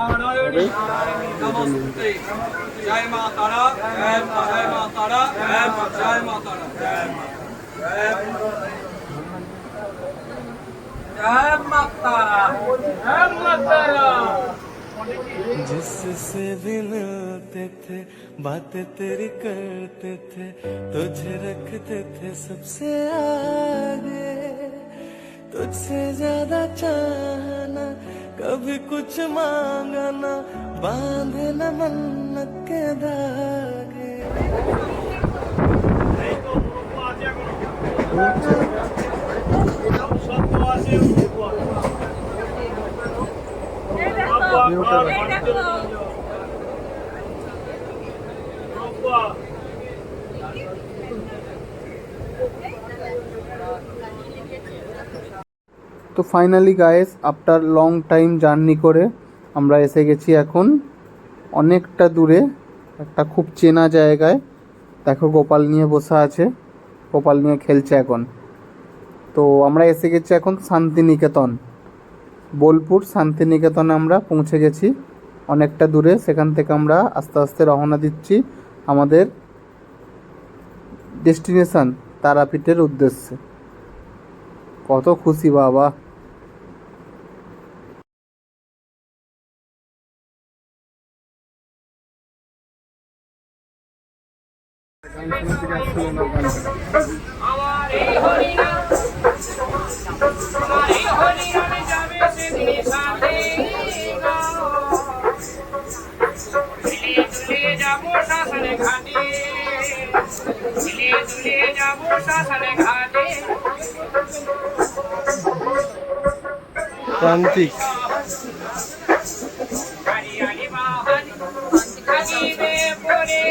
নারায়ণী নমস্তে। জয় মা তারা, জয় মা তারা, জয় মা তারা, জয় মা তারা, জয় মা তারা। जिससे भी मिलते थे बातें तेरी करते थे, तुझे रखते थे सबसे आगे, तुझसे ज्यादा चाहना कभी कुछ मांगा ना, बांधे न मन्नत के धागे। তো finally guys, after long time journey করে আমরা এসে গেছি এখন অনেকটা দূরে একটা খুব চেনা জায়গায়। দেখো গোপাল নিয়ে বসে আছে, গোপাল নিয়ে খেলছে এখন। তো আমরা এসে গেছি এখন শান্তিনিকেতন, বোলপুর শান্তিনিকেতনে আমরা পৌঁছে গেছি অনেকটা দূরে। সেখান থেকে আমরা আস্তে আস্তে রওনা দিচ্ছি আমাদের ডেস্টিনেশন তারাপীঠের উদ্দেশ্যে। কত খুশি বাবা! আমার এই হরিনাম, আমার এই হরিনামে যাবে সেদিন সাথে গাও। ঝুলিয়ে ঝুলিয়ে যাবো শ্মশানে ঘাটে, ঝুলিয়ে ঝুলিয়ে যাবো শ্মশানে ঘাটে। প্রান্তিক হরিয়ালি বাহারি কাঁদিবে পরে,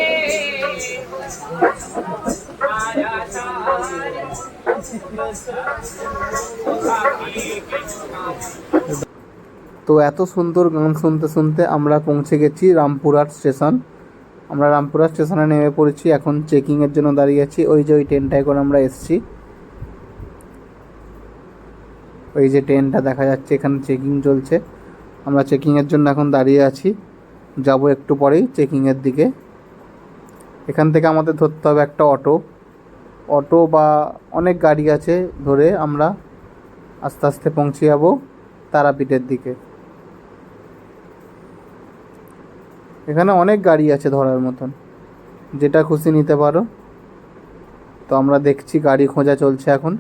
তো এত সুন্দর গান শুনতে শুনতে আমরা পৌঁছে গেছি রামপুরহাট স্টেশন। আমরা রামপুরহাট স্টেশনে নেমে পড়েছি, এখন চেকিংয়ের জন্য দাঁড়িয়ে আছি। ওই যে ওই ট্রেনটায় করে আমরা এসেছি, ওই যে ট্রেনটা দেখা যাচ্ছে, এখানে চেকিং চলছে। আমরা চেকিংয়ের জন্য এখন দাঁড়িয়ে আছি, যাব একটু পরেই চেকিংয়ের দিকে। এখান থেকে আমাদের ধরতে হবে একটা অটো বা অনেক গাড়ি আছে, ধরে আমরা আস্তে আস্তে পৌঁছে যাব তারাপীঠের দিকে। এখানে অনেক গাড়ি আছে ধরার মতন, যেটা খুশি নিতে পারো। তো আমরা দেখছি, গাড়ি খোঁজা চলছে এখন,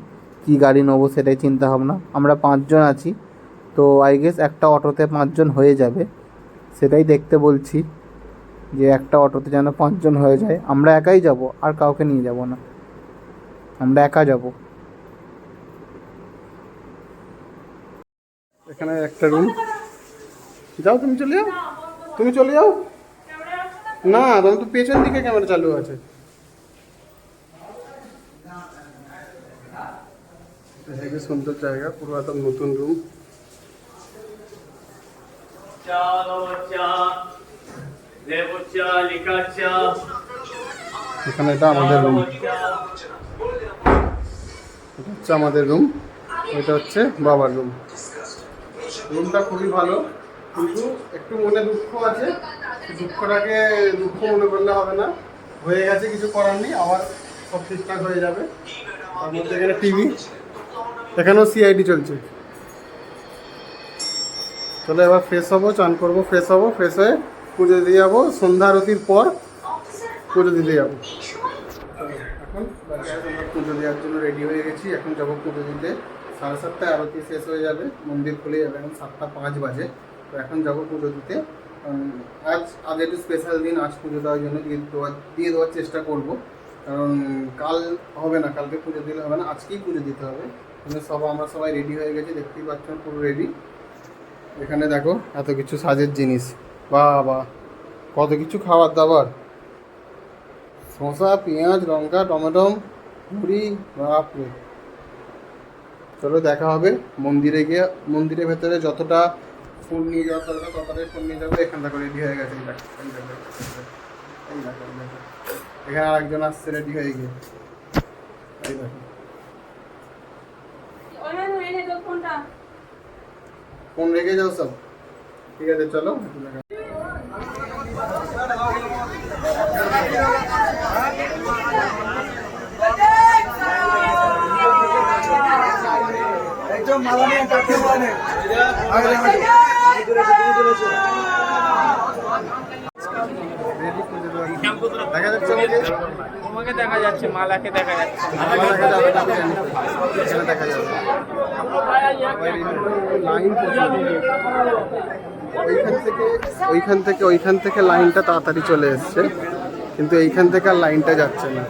কি গাড়ি নেবো সেটাই চিন্তা ভাবনা। আমরা 5 জন আছি, তো আই গেস একটা অটোতে 5 জন হয়ে যাবে, সেটাই দেখতে বলছি যে একটা অটোতে যেন 5 জন হয়ে যায়। আমরা একাই যাব, আর কাউকে নিয়ে যাব না, আমরা একা যাব। এখানে একটা রুম, যাও তুমি চলে যাও, তুমি চলে যাও না, তুমি তো পেছন দিকে ক্যামেরা চালু আছে। হেবি সুন্দর জায়গা, পুরো একদম নতুন রুম। এখানে এটা আমাদের রুম, এটা হচ্ছে আমাদের রুম, এটা হচ্ছে বাবার রুম। রুমটা খুবই ভালো, কিন্তু একটু মনে দুঃখ আছে। দুঃখটাকে দুঃখ মনে করলে হবে না, হয়ে গেছে, কিছু করার নেই, আবার সব ঠিকঠাক হয়ে যাবে। তার মধ্যে এখানে টিভি, এখানেও সিআইডি চলছে। চলো এবার ফ্রেশ হবো, চান করবো, ফ্রেশ হবো, ফ্রেশ হয়ে পুজো দিয়ে যাবো। সন্ধ্যা আরতির পর পুজো দিতে যাবো। এখন আমরা পুজো দেওয়ার জন্য রেডি হয়ে গেছি, এখন যাবো পুজো দিতে। 7:30টায় আরতি শেষ হয়ে যাবে, মন্দির খুলে যাবে, এখন 7:05 বাজে। তো এখন যাবো পুজো দিতে। আজ একটু স্পেশাল দিন, আজ পুজো দেওয়ার জন্য দিয়ে দেওয়ার চেষ্টা করবো, কারণ কাল হবে না, কালকে পুজো দিলে হবে না, আজকেই পুজো দিতে হবে। আমরা সবাই রেডি হয়ে গেছি, দেখতেই পাচ্ছেন পুরো রেডি। এখানে দেখো এত কিছু সাজের জিনিস, বাবা কত কিছু খাবার দাবার, শসা, পেঁয়াজ, লঙ্কা, টমেটো, মুড়ি, বাপরে। চলো দেখা হবে মন্দিরে গিয়ে। মন্দিরের ভেতরে যতটা ফুল নিয়ে যাওয়ার দরকার ততটাই ফুল নিয়ে যাবো। এখান থেকে রেডি হয়ে গেছে, এখানে আরেকজন আসছে রেডি হয়ে গিয়ে, এই দেখো। ফোন রেখে যাও সব। ঠিক আছে চলো। দেখা যাচ্ছে তোমাকে দেখা যাচ্ছে, মালাকে দেখা যাচ্ছে। দেখা যাবে লাইন ওইখান থেকে লাইনটা তাড়াতাড়ি চলে এসছে, কিন্তু এইখান থেকে আর লাইনটা যাচ্ছে না।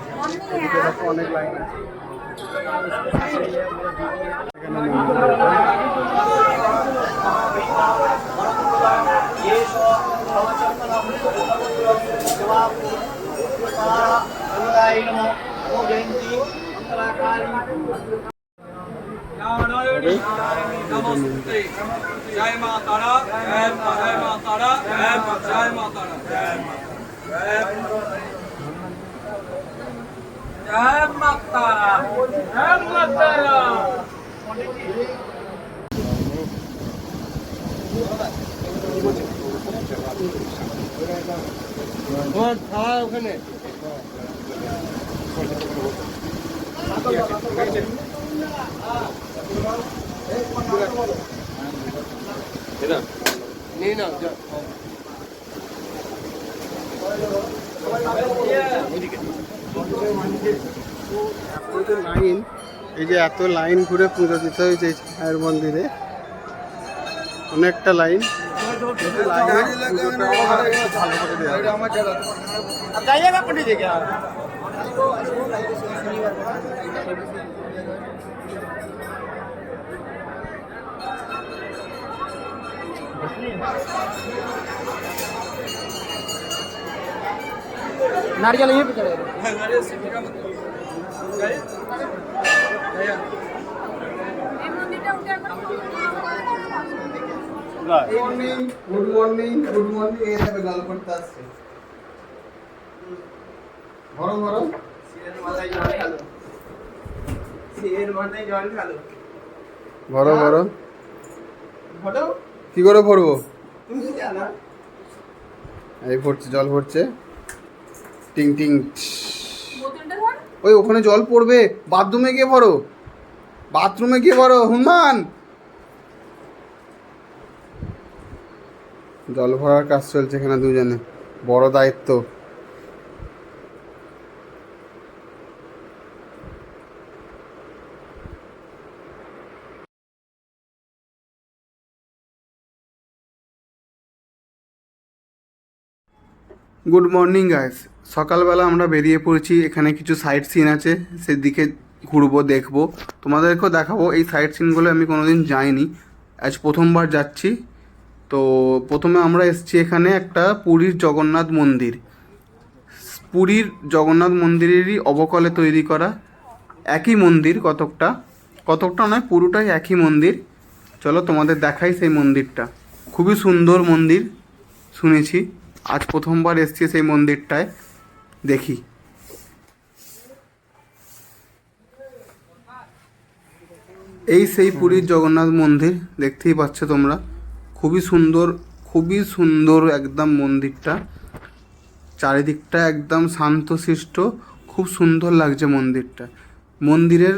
এদিকে দেখো অনেক লাইন আছে। नमस्ते। जय मां तारा, जय मां तारा, जय मां तारा, जय मां तारा, जय मां तारा। ওখানে লাইন, এই যে এত লাইন ঘুরে পুজো দিতে হয়েছে এই ছায়ের মন্দিরে, অনেকটা লাইন। नारियल यहीं पे चढ़ेगा। नारियल से मेरा मतलब গুড মর্নিং এই যাবে জল পড়তে আসছে। বড় বড় বড় বড় কি করে পড়বো? এই পড়ছে, জল পড়ছে টিং টিং। ওই ওখানে জল পড়বে, বাথরুমে গিয়ে পড়ো, বাথরুমে গিয়ে পড়ো হনুমান। জল ভরার কাজ চলছে এখানে, দুজনে বড় দায়িত্ব। গুড মর্নিং গাইস, সকালবেলা আমরা বেরিয়ে পড়েছি। এখানে কিছু সাইট সিন আছে, সেদিকে ঘুরবো, দেখবো, তোমাদেরকেও দেখাবো। এই সাইট সিনগুলো আমি কোনোদিন যাইনি, আজ প্রথমবার যাচ্ছি। তো প্রথমে আমরা এসেছি এখানে একটা পুরীর জগন্নাথ মন্দির। পুরীর জগন্নাথ মন্দিরেরই অবকলে তৈরি করা, একই মন্দির, কতকটা নয়, পুরোটাই একই মন্দির। চলো তোমাদের দেখাই সেই মন্দিরটা। খুবই সুন্দর মন্দির শুনেছি, আজ প্রথমবার এসেছি সেই মন্দিরটায়, দেখি। এই সেই পুরীর জগন্নাথ মন্দির, দেখতেই পাচ্ছ তোমরা, খুবই সুন্দর একদম মন্দিরটা। চারিদিকটা একদম শান্তশিষ্ট, খুব সুন্দর লাগছে মন্দিরটা। মন্দিরের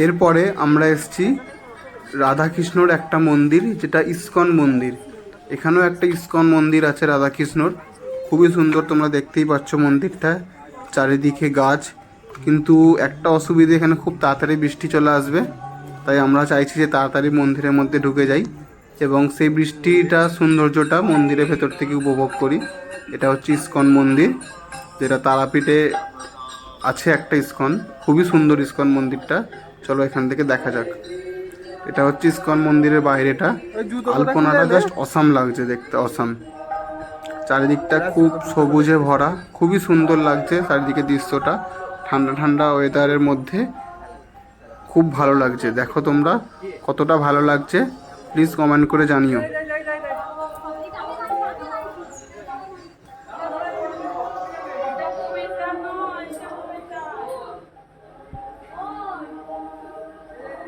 এরপরে আমরা এসেছি রাধাকৃষ্ণর একটা মন্দির, যেটা ইস্কন মন্দির। এখানেও একটা ইস্কন মন্দির আছে রাধাকৃষ্ণর, খুবই সুন্দর, তোমরা দেখতেই পাচ্ছ মন্দিরটা, চারিদিকে গাছ। কিন্তু একটা অসুবিধা, এখানে খুব তাড়াতাড়ি বৃষ্টি চলে আসবে, তাই আমরা চাইছি যে তাড়াতাড়ি মন্দিরের মধ্যে ঢুকে যাই এবং সেই বৃষ্টিটা, সৌন্দর্যটা মন্দিরের ভেতর থেকে উপভোগ করি। এটা হচ্ছে ইস্কন মন্দির, যেটা তারাপীঠে আছে একটা ইস্কন, খুবই সুন্দর ইস্কন মন্দিরটা। চলো এখান থেকে দেখা যাক। এটা হচ্ছে ইস্কন মন্দিরের বাইরেটা, আলপনাটা জাস্ট অসাম লাগছে দেখতে, অসাম। চারিদিকটা খুব সবুজে ভরা, খুবই সুন্দর লাগছে চারিদিকে দৃশ্যটা। ঠান্ডা ঠান্ডা ওয়েদারের মধ্যে খুব ভালো লাগছে। দেখো তোমরা কতটা ভালো লাগছে, প্লিজ কমেন্ট করে জানিও।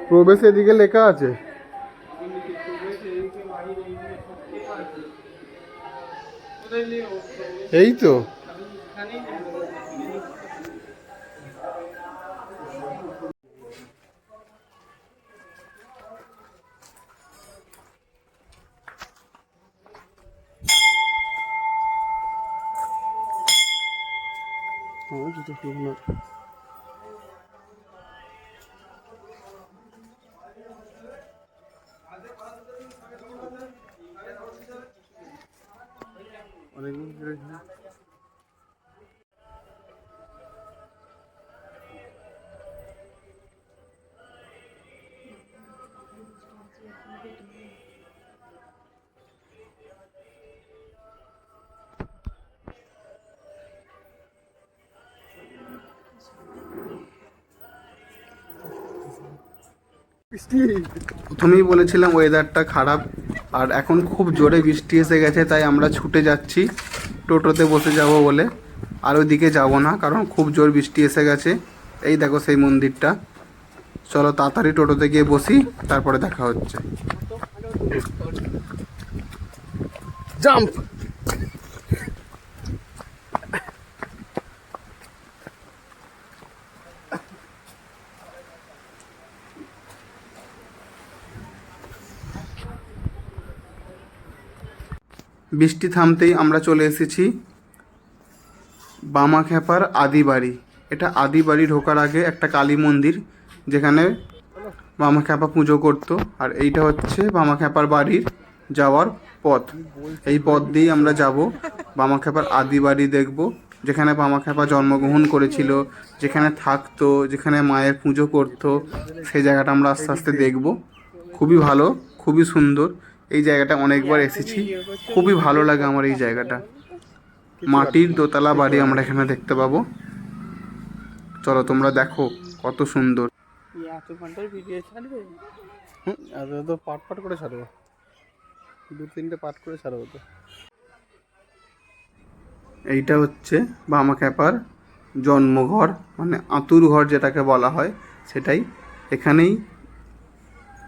প্রবেশ এদিকে লেখা আছে। এই তো জুতো খুলব না। প্রথমেই বলেছিলাম ওয়েদারটা খারাপ, আর এখন খুব জোরে বৃষ্টি এসে গেছে, তাই আমরা ছুটে যাচ্ছি টোটোতে বসে যাব বলে। আর ওইদিকে যাব না, কারণ খুব জোর বৃষ্টি এসে গেছে। এই দেখো সেই মন্দিরটা। চলো তাড়াতাড়ি টোটোতে গিয়ে বসি, তারপরে দেখা হচ্ছে। জাম্প। বৃষ্টি থামতেই আমরা চলে এসেছি বামাখ্যাপার আদিবাড়ি। এটা আদিবাড়ি ঢোকার আগে একটা কালী মন্দির, যেখানে বামাখ্যাপা পুজো করতো। আর এইটা হচ্ছে বামাখ্যাপার বাড়ির যাওয়ার পথ। এই পথ দিয়েই আমরা যাব, বামাখ্যাপার আদিবাড়ি দেখব, যেখানে বামাখ্যাপা জন্মগ্রহণ করেছিল, যেখানে থাকতো, যেখানে মায়ের পুজো করতো। সেই জায়গাটা আমরা আস্তে আস্তে দেখব। খুবই ভালো, খুবই সুন্দর। এই জায়গাটা অনেকবার এসেছি, খুবই ভালো লাগে আমার এই জায়গাটা। মাটির দোতলা বাড়ি আমরা এখানে দেখতে পাবো। চলো তোমরা দেখো কত সুন্দর। তো পাট পাট করে ছাড়বো, 2-3টে পাট করে ছাড়বো তো। এইটা হচ্ছে বামাখ্যাপার জন্মঘর, মানে আতুর ঘর যেটাকে বলা হয়, সেটাই। এখানেই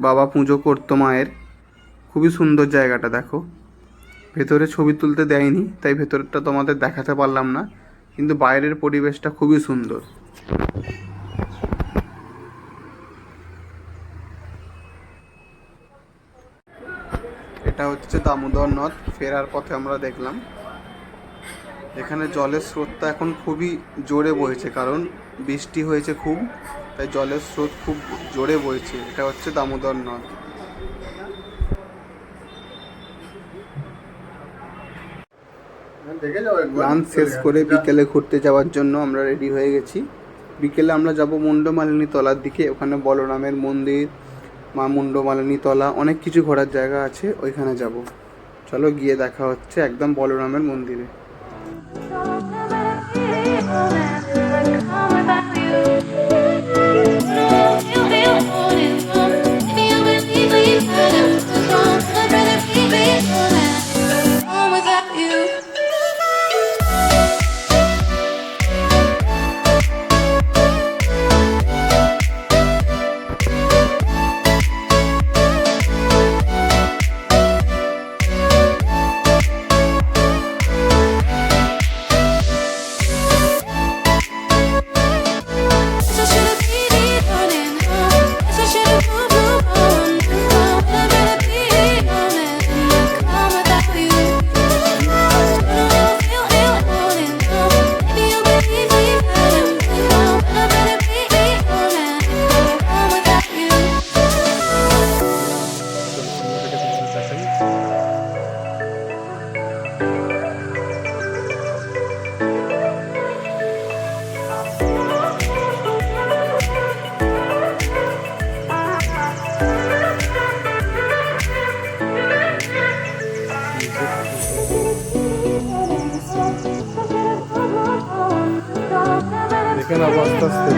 বাবা পুজো করতো মায়ের। খুবই সুন্দর জায়গাটা দেখো। ভেতরে ছবি তুলতে দেয়নি, তাই ভেতরটা তোমাদের দেখাতে পারলাম না, কিন্তু বাইরের পরিবেশটা খুবই সুন্দর। এটা হচ্ছে দামোদর নদ। ফেরার পথে আমরা দেখলাম এখানে জলের স্রোতটা এখন খুবই জোরে বইছে, কারণ বৃষ্টি হয়েছে খুব, তাই জলের স্রোত খুব জোরে বইছে। এটা হচ্ছে দামোদর নদ। লাঞ্চ শেষ করে বিকেলে ঘুরতে যাওয়ার জন্য আমরা রেডি হয়ে গেছি। বিকেলে আমরা যাব মুন্ডমালিনী তলার দিকে। ওখানে বলরামের মন্দির, মা মুন্ডমালিনী তলা, অনেক কিছু ঘোরার জায়গা আছে, ওইখানে যাব। চলো গিয়ে দেখা হচ্ছে একদম বলরামের মন্দিরে। দেখে না আস্তে আস্তে।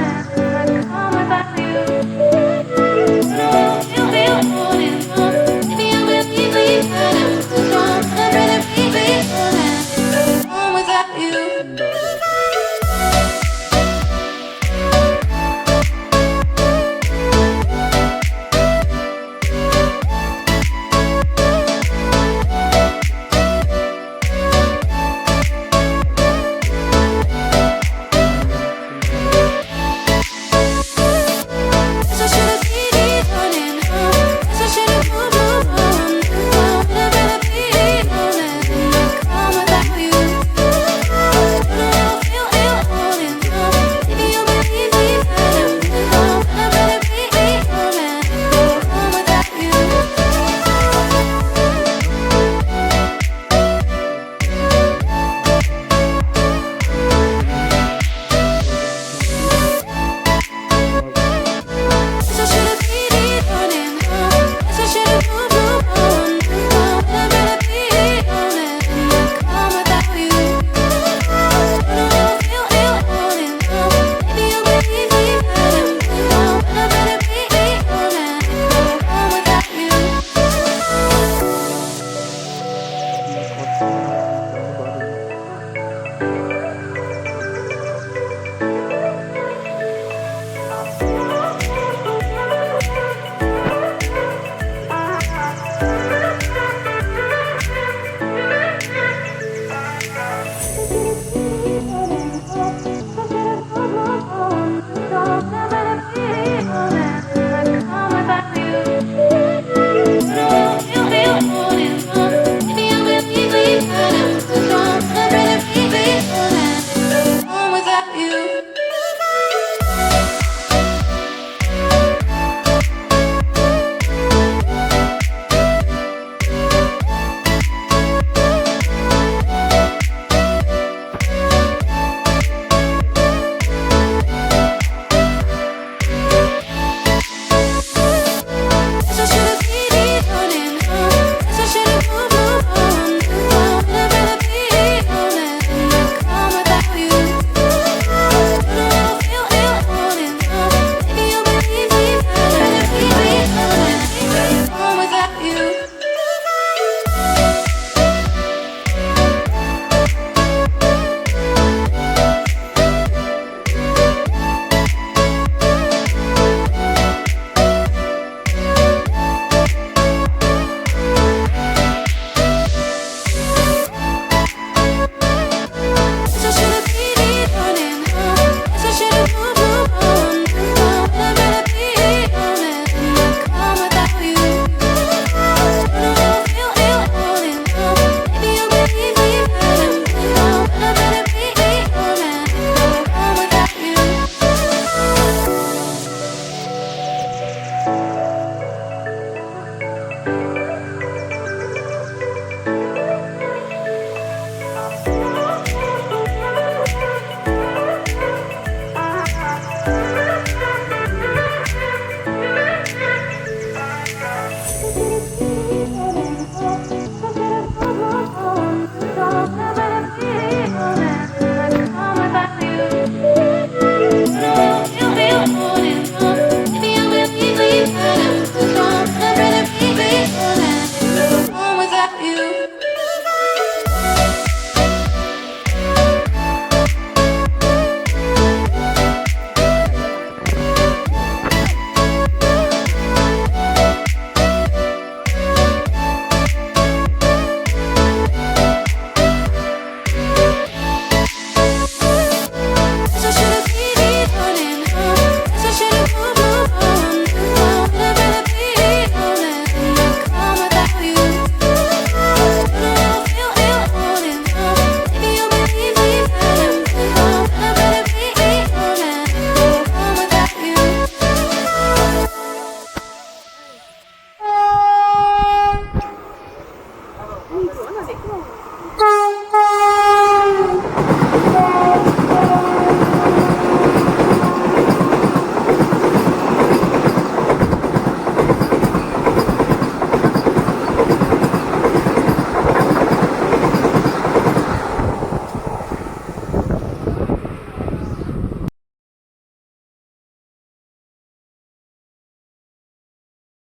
এই তো না দেখতে পাবো না।